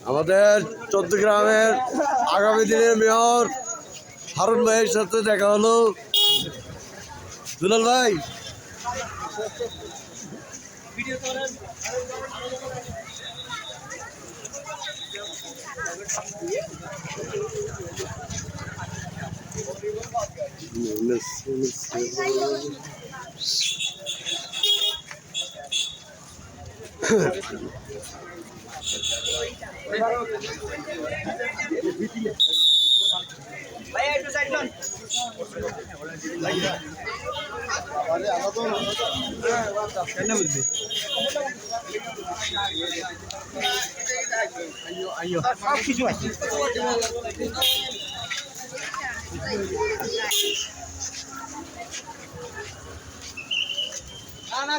আমাদের চট্টগ্রামের আগামী দিনের মেয়র হারুন ভাইয়ের সাথে দেখা হলো। দুলাল ভাই,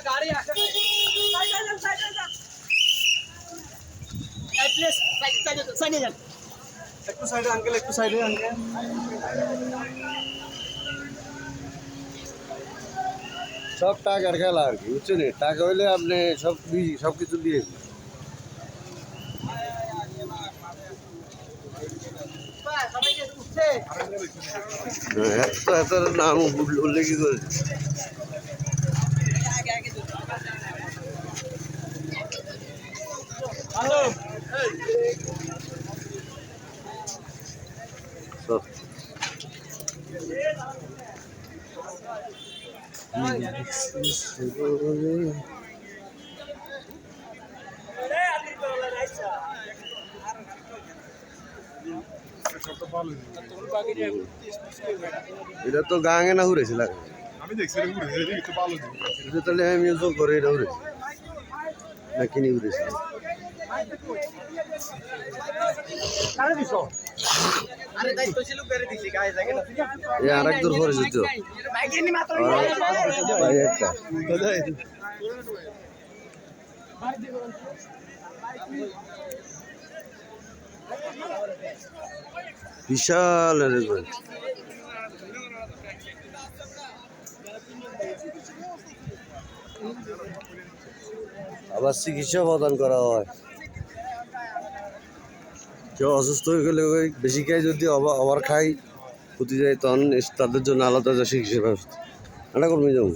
গাড়ি আসে একটু সাইডে আঙ্কেল, একটু সাইডে আঙ্কেল। সব টাকার খেলা আর কি, বুঝছেন? টাকা হইলে আপনি সব কিছু দিয়ে এত নাম উল্লেখ করেছে। এটা তো গাঙে না ঘুরেছিল, আমি দেখছি তাহলে আমি করে এটা ঘুরেছি না কিনে ঘুরেছি। আর এক দূর করেছি তো বিশাল অ্যারেঞ্জমেন্ট। আবার চিকিৎসা প্রদান করা হয়। কেউ অসুস্থ হয়ে গেলে ওই বেশি খাই, যদি আবার খাই ক্ষতি যায়, তখন তাদের জন্য আলাদা চিকিৎসা ব্যবস্থা এটা করবি যাবো।